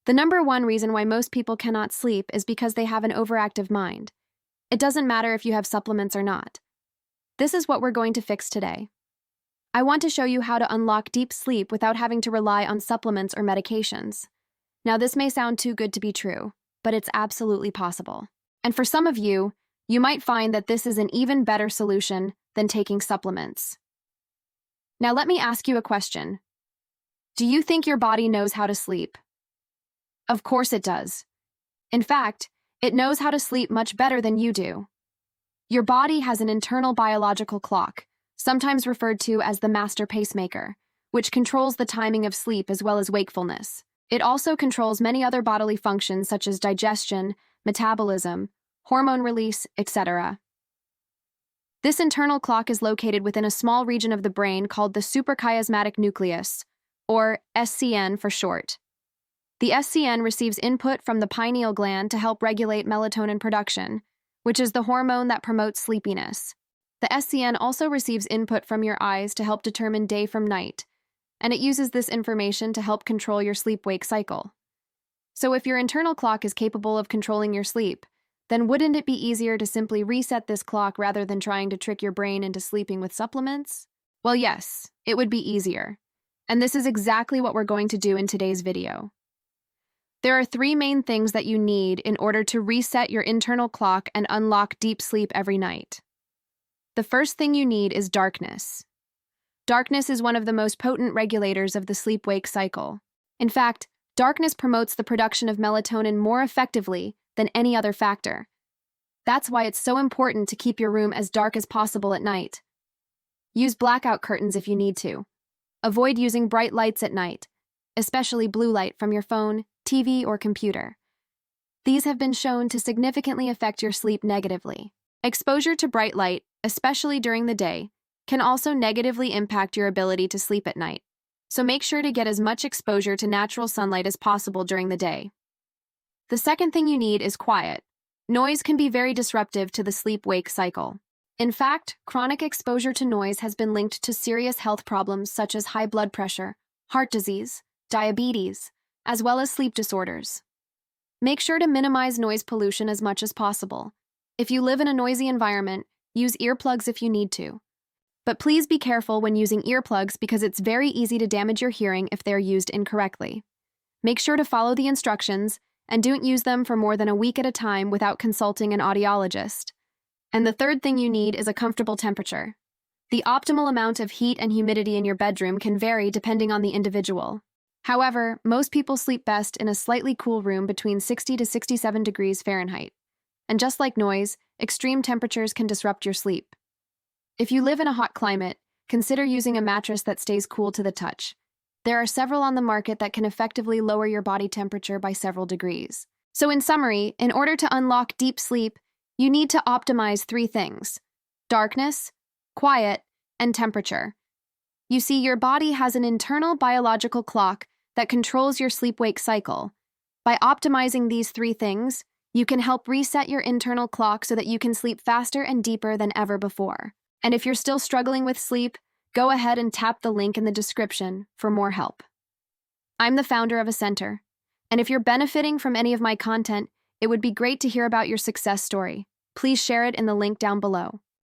The number one reason why most people cannot sleep is because they have an overactive mind. It doesn't matter if you have supplements or not. This is what we're going to fix today. I want to show you how to unlock deep sleep without having to rely on supplements or medications. Now, this may sound too good to be true, but it's absolutely possible. And for some of you, you might find that this is an even better solution than taking supplements. Now, let me ask you a question. Do you think your body knows how to sleep? Of course it does. In fact, it knows how to sleep much better than you do. Your body has an internal biological clock, sometimes referred to as the master pacemaker, which controls the timing of sleep as well as wakefulness. It also controls many other bodily functions such as digestion, metabolism, hormone release, etc. This internal clock is located within a small region of the brain called the suprachiasmatic nucleus, or SCN for short. The SCN receives input from the pineal gland to help regulate melatonin production, which is the hormone that promotes sleepiness. The SCN also receives input from your eyes to help determine day from night, and it uses this information to help control your sleep-wake cycle. So if your internal clock is capable of controlling your sleep, then wouldn't it be easier to simply reset this clock rather than trying to trick your brain into sleeping with supplements? Well, yes, it would be easier. And this is exactly what we're going to do in today's video. There are three main things that you need in order to reset your internal clock and unlock deep sleep every night. The first thing you need is darkness. Darkness is one of the most potent regulators of the sleep-wake cycle. In fact, darkness promotes the production of melatonin more effectively than any other factor. That's why it's so important to keep your room as dark as possible at night. Use blackout curtains if you need to. Avoid using bright lights at night, especially blue light from your phone, TV, or computer. These have been shown to significantly affect your sleep negatively. Exposure to bright light, especially during the day, can also negatively impact your ability to sleep at night. So make sure to get as much exposure to natural sunlight as possible during the day. The second thing you need is quiet. Noise can be very disruptive to the sleep-wake cycle. In fact, chronic exposure to noise has been linked to serious health problems such as high blood pressure, heart disease, diabetes, as well as sleep disorders. Make sure to minimize noise pollution as much as possible. If you live in a noisy environment, use earplugs if you need to. But please be careful when using earplugs because it's very easy to damage your hearing if they're used incorrectly. Make sure to follow the instructions and don't use them for more than a week at a time without consulting an audiologist. And the third thing you need is a comfortable temperature. The optimal amount of heat and humidity in your bedroom can vary depending on the individual. However, most people sleep best in a slightly cool room between 60 to 67 degrees Fahrenheit. And just like noise, extreme temperatures can disrupt your sleep. If you live in a hot climate, consider using a mattress that stays cool to the touch. There are several on the market that can effectively lower your body temperature by several degrees. So in summary, in order to unlock deep sleep, you need to optimize three things: darkness, quiet, and temperature. You see, your body has an internal biological clock that controls your sleep-wake cycle. By optimizing these three things, you can help reset your internal clock so that you can sleep faster and deeper than ever before. And if you're still struggling with sleep, go ahead and tap the link in the description for more help. I'm the founder of a center, and if you're benefiting from any of my content, it would be great to hear about your success story. Please share it in the link down below.